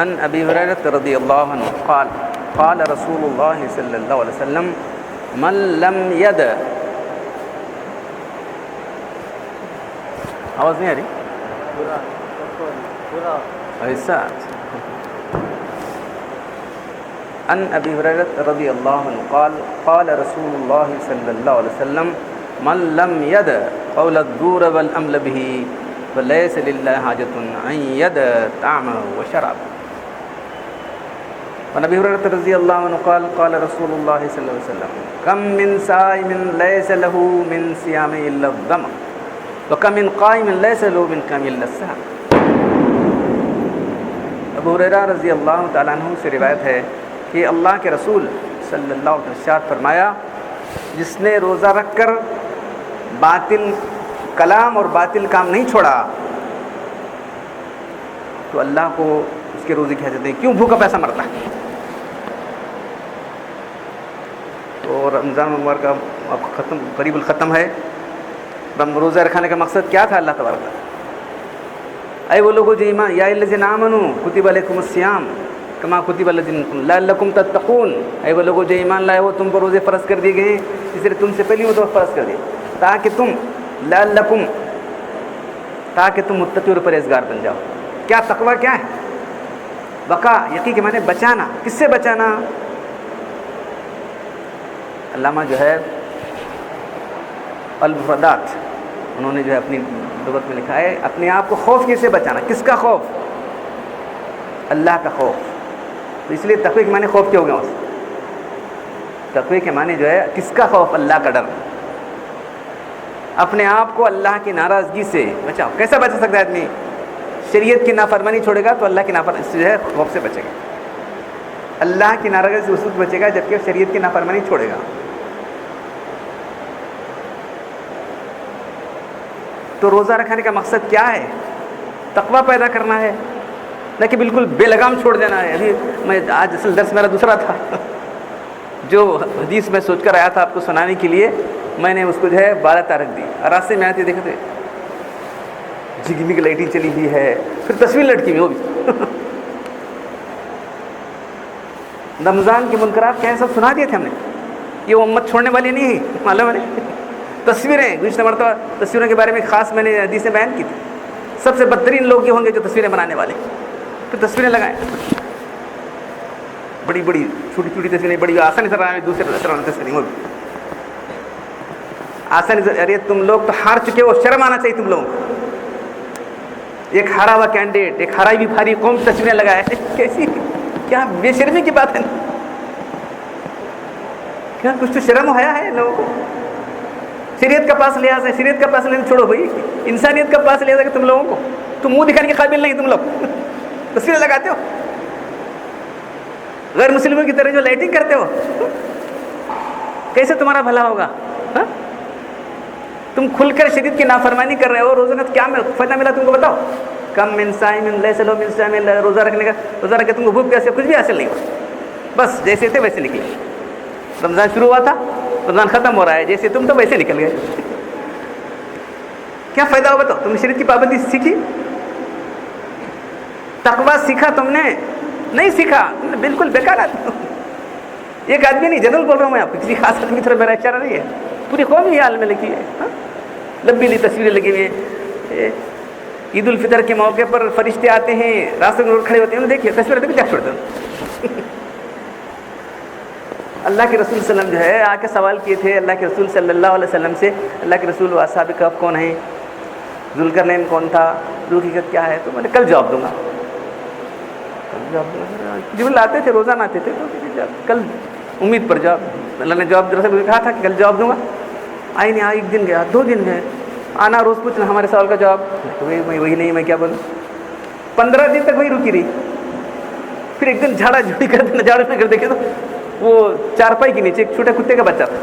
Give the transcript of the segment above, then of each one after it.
عن ابی ہریرہ رضی اللہ عنہ قال قال رسول اللہ صلی اللہ علیہ وسلم من لم ید آواز نہیں آ رہی ایسا عن ابی ہریرہ رضی اللہ عنہ قال قال رسول اللہ صلی اللہ علیہ وسلم من لم ید قول الدور والامل به فلیس للہ حاجۃ ان ید طعمہ وشرابہ. وعن ابی ہریرہ رضی اللہ عنہ قال قال رسول اللہ صلی اللہ علیہ وسلم کم من صائم لیس له من صیام الا الظمأ وکم من قائم لیس له من قیام الا السہر. ابو ہریرہ رضی اللہ تعالیٰ عنہ سے روایت ہے کہ اللہ کے رسول صلی اللہ علیہ وسلم فرمایا جس نے روزہ رکھ کر باطل کلام اور باطل کام نہیں چھوڑا تو اللہ کو اس کے روزے کی حاجت نہیں. کیوں بھوکا پیسہ مرتا ہے؟ تو رمضان مبارک کا قریب الختم ہے. روزہ رکھنے کا مقصد کیا تھا اللہ تبارک تعالیٰ؟ اے وہ لوگوں جو ایمان یا الذین آمنوا کتب علیکم الصیام کما کتب علی الذین لعلکم تتقون. اے وہ لوگوں جو ایمان لائے ہو تم پر روزے فرض کر دیے گئے ہیں اس لیے تم سے پہلے وہ تو فرض کر دیے تاکہ تم لعلکم تاکہ تم متقی اور پرہیزگار بن جاؤ. کیا تقوی کیا ہے؟ وقا یقین کے معنی بچانا. کس سے بچانا؟ علامہ جو ہے المفردات انہوں نے جو ہے اپنی لغت میں لکھا ہے اپنے آپ کو خوف کیسے بچانا. کس کا خوف؟ اللہ کا خوف. تو اس لیے تقوی کے معنی خوف کیا ہو گیا؟ تقوی کے معنی جو ہے کس کا خوف؟ اللہ کا ڈر. اپنے آپ کو اللہ کی ناراضگی سے بچاؤ. کیسا بچا سکتا ہے آدمی؟ شریعت کی نافرمانی چھوڑے گا تو اللہ کی نافرمانی سے جو ہے خوف سے بچے گا. اللہ کی ناراضگی سے اس وقت بچے گا جبکہ شریعت کی نافرمانی چھوڑے گا. تو روزہ رکھنے کا مقصد کیا ہے؟ تقوی پیدا کرنا ہے نہ کہ بالکل بے لگام چھوڑ دینا ہے. ابھی میں آج اصل درس میرا دوسرا تھا جو حدیث میں سوچ کر آیا تھا آپ کو سنانے کے لیے میں نے اس کو جو ہے 12 رکھ دی. راستے میں آتے دیکھتے جگمگ لائٹیں چلی ہوئی ہے پھر تصویر لٹکی ہوئی وہ بھی رمضان کے منکرات کیا سب سنا دیے تھے ہم نے. یہ امت چھوڑنے والی نہیں ہے معلوم ہے. تصویریں گزشتہ مرتبہ تصویروں کے بارے میں خاص میں نے حدیثیں بیان کی تھی. سب سے بدترین لوگ یہ ہوں گے جو تصویریں بنانے والے. تو تصویریں لگائیں بڑی بڑی چھوٹی چھوٹی تصویریں بڑی آسانی سے دوسرے تصویریں وہ بھی آسانی سے. ارے تم لوگ تو ہار چکے ہو. شرم آنا چاہیے تم لوگوں کو. ایک ہارا ہوا کینڈیڈیٹ ایک ہرائی بھی بھاری قوم تصویریں لگائے. کیسی کیا بے شرمی کی بات ہے؟ کیا کچھ تو شرم و حیا ہے لوگوں کو؟ شریعت کا پاس لحاظ ہے. شریعت کا پاس لینا چھوڑو بھائی. انسانیت کا پاس لحاظ ہے کہ تم لوگوں کو تم منہ دکھانے کے قابل نہیں. تم لوگ تصویریں لگاتے ہو غیر مسلموں کی طرح جو لائٹنگ کرتے ہو. کیسے تمہارا بھلا ہوگا؟ تم کھل کر شریعت کی نافرمانی کر رہے ہو. روزہ کا کیا فائدہ ملا تم کو بتاؤ؟ کم من صائم لیس له من صیام الا روزہ رکھنے کا روزہ رکھ کے تم کو بھوک پیاس کچھ بھی حاصل نہیں ہوا. بس جیسے تھے ویسے نکلے. رمضان شروع ہوا تھا رمضان ختم ہو رہا ہے. جیسے تم تو ویسے نکل گئے. کیا فائدہ ہو بتاؤ؟ تم نے شریعت کی پابندی سیکھی؟ تقوی سیکھا تم نے؟ نہیں سیکھا. بالکل بیکار آدمی. ایک آدمی نہیں جنرل بول رہا ہوں میں آپ کو. کسی خاص آدمی طرف میرا اشارہ نہیں ہے. پوری قوم یہ حال میں لگی ہے. لمبی لمبی تصویریں لگی ہوئی ہیں. عید الفطر کے موقع پر فرشتے آتے ہیں راستے میں کھڑے ہوتے ہیں. دیکھیے تصویریں دیکھو کیا چھوڑتے ہیں. اللہ کے رسول صلی اللہ علیہ وسلم جو ہے آ کے سوال کیے تھے اللہ کے رسول صلی اللہ علیہ وسلم سے اللہ کے رسول و اصحاب کہف کون ہیں؟ ذوالقرنین کون تھا؟ حقیقت کیا ہے؟ تو میں نے کل جواب دوں گا. جبریل آتے تھے روزانہ آتے تھے. تو کل امید پر جواب اللہ نے جواب کہا تھا کہ کل جواب دوں گا. آئی نہیں. ایک دن گیا 2 دن گئے. آنا روز پوچھنا ہمارے سوال کا جواب. وہی نہیں میں کیا بولوں. 15 دن تک وہی رکی رہی. پھر ایک دن جھاڑا جھوڑی کر دینا جھاڑو میں کر دیکھے تو وہ چارپائی کے نیچے ایک چھوٹے کتے کا بچہ تھا.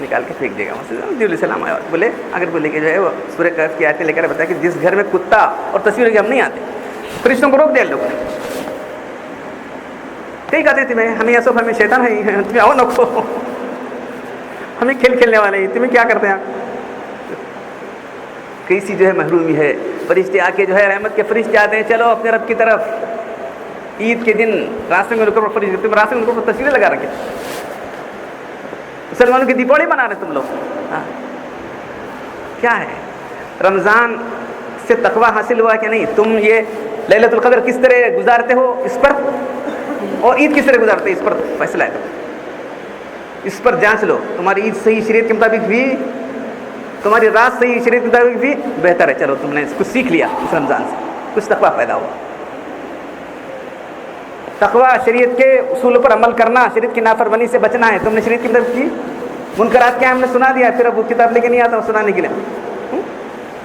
نکال کے پھینک دے گا. جی علیہ السلام آیا بولے اگر بولے کہ جو ہے وہ سورہ کہف کی آیتیں لے کر بتایا کہ جس گھر میں کتا اور تصویریں کے ہم نہیں آتے. فرشتوں کو روک دیا لوگوں نے. کئی کہتے تھے میں ہمیں ایسا ہمیں شیطان ہے تمہیں آؤ نکو ہمیں کھیل کھیلنے والے ہیں تمہیں کیا کرتے ہیں. کیسی جو ہے محرومی ہے. فرشتے آ کے جو ہے رحمت کے فرشتے آتے ہیں، چلو اپنے رب کی طرف. عید کے دن راستے میں رکو، فرشتے تم راستے میں رکو تصویریں لگا رکھے. مسلمانوں کی دیپاولی منا رہے تم لوگ. کیا ہے؟ رمضان سے تقویٰ حاصل ہوا کہ نہیں؟ تم یہ لیلۃ القدر کس طرح گزارتے ہو اس پر، اور عید کس طرح گزارتے اس پر فیصلہ ہے. اس پر جانچ لو. تمہاری عید صحیح شریعت کے مطابق بھی، تمہاری رات صحیح شریعت کے مطابق بھی بہتر ہے. چلو تم نے کچھ سیکھ لیا اس رمضان سے، کچھ تقویٰ پیدا ہوا. تقویٰ شریعت کے اصولوں پر عمل کرنا، شریعت کی نافرمانی سے بچنا ہے. تم نے شریعت کی مدد کی. منکرات کیا ہم نے سنا دیا، پھر اب وہ کتاب لے کے نہیں آتا سنانے کے لیے.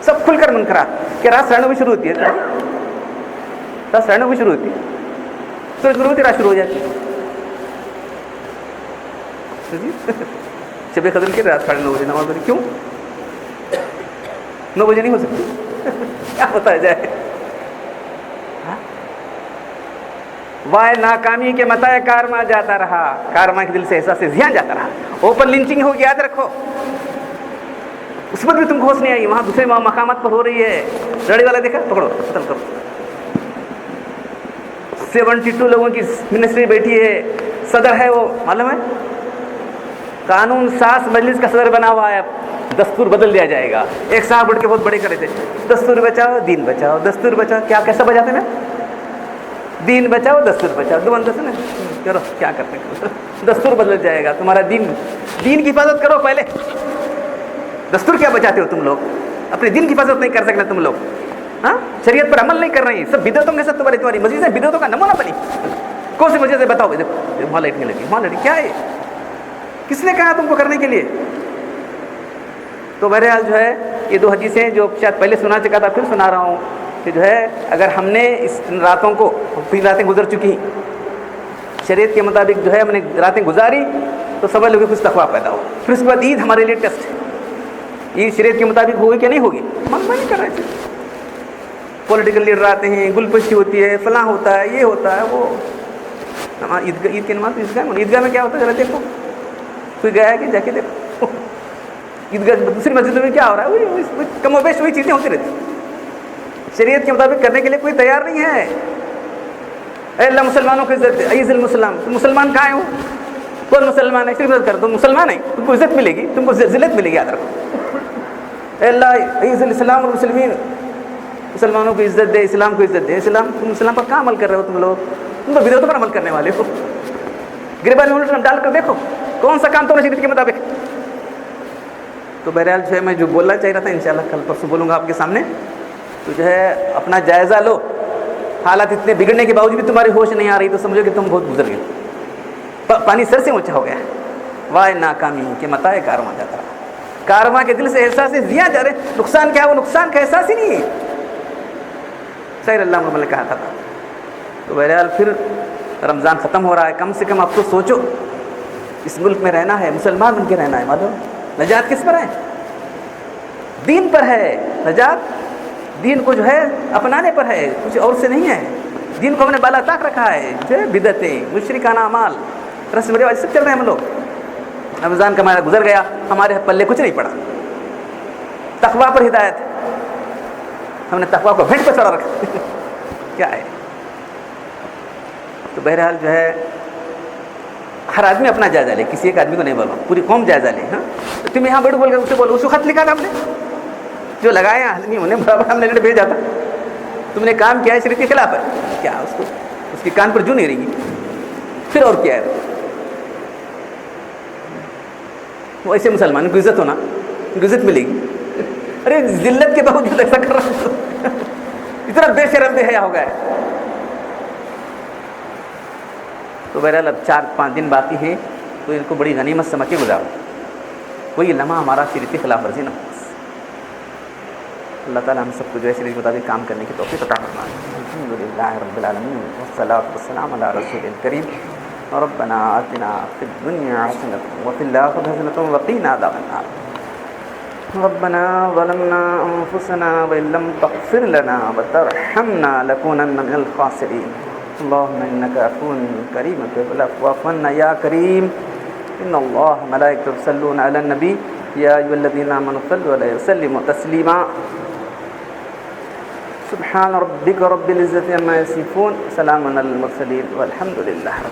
سب کھل کر منکرات. کہ رات ساڑھے 9 بجے شروع ہوتی ہے، رات ساڑھے 9 بجے شروع ہوتی ہے، تو شروع ہوتی رات شروع ہو جاتی ہے. شب قدر کی رات 9:30 بجے نماز پڑھی. کیوں 9 بجے نہیں ہو سکتی؟ کیا ہوتا ہے جائے. وائے ناکامی کے متائے کارما جاتا رہا، کارما کے دل سے احساس ذہن جاتا رہا. اوپر لنچنگ ہوگی یاد رکھو، اس پر بھی تم کو ہوش نہیں آئی. وہاں دوسرے مقامات پر ہو رہی ہے. لڑی والا دیکھا، پکڑو ختم کرو. 72 لوگوں کی منسٹری بیٹھی ہے، صدر ہے وہ، معلوم ہے قانون ساز مجلس کا صدر بنا ہوا ہے. دستور بدل دیا جائے گا. ایک صاحب اٹھ کے بہت بڑے کرے تھے، دستور بچاؤ دین بچاؤ، دستور بچاؤ. کیا کیسا بجاتے نا، دین بچاؤ دستور بچاؤ. دو بندے سے نا کرو، کیا کرتے ہیں. دستور بدل جائے گا تمہارا. دین کی حفاظت کرو پہلے. دستور کیا بچاتے ہو تم لوگ؟ اپنے دین کی حفاظت نہیں کر سکتے تم لوگ. ہاں، شریعت پر عمل نہیں کر رہے ہیں. سب بدعتوں کے ساتھ تمہاری مسجد ہے بدعتوں کا نمونہ بنی. کون سی مسجد ہے بتاؤ. وہاں لائٹ نہیں لگی، وہاں لڑی. کیا ہے؟ کس نے کہا تم کو کرنے کے لیے؟ تو بہرحال جو ہے یہ 2 حدیثیں جو شاید پہلے سنا چکا تھا، پھر سنا رہا ہوں کہ جو ہے اگر ہم نے اس راتوں کو، 3 راتیں گزر چکی شریعت کے مطابق جو ہے ہم نے راتیں گزاری، تو سمجھ لو کہ کچھ تقویٰ پیدا ہو. پھر اس کے بعد عید ہمارے لیے ٹیسٹ ہے. عید شریعت کے مطابق ہوگی کہ نہیں ہوگی؟ من نہیں کر رہے تھے. پولیٹیکل لیڈر آتے ہیں، گل پشتی ہوتی ہے، فلاں ہوتا ہے، یہ ہوتا ہے وہ. عید کی نماز عیدگاہ میں کیا ہوتا ہے ذرا دیکھو. کوئی گیا ہے کہ جا کے دیکھو عیدگاہ دوسری مسجدوں میں کیا ہو رہا ہے. کم و بیش وہی چیزیں ہوتی رہتی. شریعت کے مطابق کرنے کے لیے کوئی تیار نہیں ہے. اے اللہ مسلمانوں کو عزت دے. عزیز المسلم. تم مسلمان کہاں ہو؟ کون مسلمان ہے؟ صرف عزت کر. تم مسلمان ہیں، تم کو عزت ملے گی، تم کو ذلت ملے گی. یاد رکھو. اے اللہ عزیز الاسلام والمسلمین. مسلمانوں کو عزت دے، اسلام کو عزت دے. تم اسلام پر کہاں عمل کر رہے ہو؟ تم لوگ تم تو بدعتوں پر عمل کرنے والے ہو. گریبان میں ڈال کر دیکھو کون سا کام تو شریعت کے مطابق. تو بہرحال جو ہے میں جو بولنا چاہ رہا تھا انشاءاللہ کل پرسوں بولوں گا آپ کے سامنے. تو جو ہے اپنا جائزہ لو. حالات اتنے بگڑنے کے باوجود بھی تمہاری ہوش نہیں آ رہی تو سمجھو کہ تم بہت گزر گئے. پانی سر سے اونچا ہو گیا. وائے ناکامی کے متائے کارواں جاتا رہا. کارواں کے دل سے احساس دیا جا رہے. نقصان کیا ہے؟ وہ نقصان کا احساس ہی نہیں ہے. شاعر اللہ محمد نے کہا تھا. تو بہرحال پھر رمضان ختم ہو رہا ہے. کم سے کم آپ تو سوچو اس ملک میں رہنا ہے، مسلمان بن کے رہنا ہے. معلوم نجات کس پر ہے؟ دین پر ہے نجات. دین کو جو ہے اپنانے پر ہے، کچھ اور سے نہیں ہے. دین کو ہم نے بالا طاق رکھا ہے. جو بدعتیں، مشرکانہ اعمال، رسم رواج سب چل رہے ہیں ہم لوگ. رمضان کا مہینہ گزر گیا، ہمارے پلے کچھ نہیں پڑا. تقویٰ پر ہدایت، ہم نے تقویٰ کو بھینٹ پہ چڑھا رکھا. کیا ہے؟ تو بہرحال جو ہے ہر آدمی اپنا جائزہ لے. کسی ایک آدمی کو نہیں بولو، پوری قوم جائزہ لے. ہاں تم یہاں بیٹھ بول کر اسے بولو. اس کو خط لکھا تھا ہم نے، جو لگایا آدمی انہیں برابر ہم نے بھیجا تھا. تم نے کام کیا ہے شریعت کے خلاف ہے. کیا اس کی کان پر جو نہیں رہی گی. پھر اور کیا ہے؟ وہ ایسے مسلمان کو عزت ہونا، ان کو عزت ملے گی. ارے ذلت کے باوجود ایسا کر رہا ہے. اتنا بے شرم بے حیا ہو گیا ہے. تو بہرحال اب 4-5 دن باقی ہیں تو ان کو بڑی غنیمت سمجھ کے گزارو. کوئی لمحہ ہمارا شریعت کی خلاف ورزی نہ ہو. اللہ تعالیٰ ہم سب کو جو ہے شریعت کے مطابق کام کرنے کی توفیق عطا فرمائے. الحمدللہ رب العالمین والصلاۃ والسلام علی رسول الکریم. ربنا آتنا فی الدنیا حسنۃ وفی الآخرۃ حسنۃ وقنا عذاب النار. ربنا ظلمنا انفسنا وان لم تغفر لنا وترحمنا لنكونن من الخاسرین. اللهم انك عفو کریم تحب العفو فاعف عنا یا کریم. ان اللہ ملائکۃ یصلون علی النبی یا ایھا الذین آمنوا صلوا علیہ وسلموا تسلیما. سبحان ربک رب العزت عما یصفون، سلام علی المرسلین والحمد للہ۔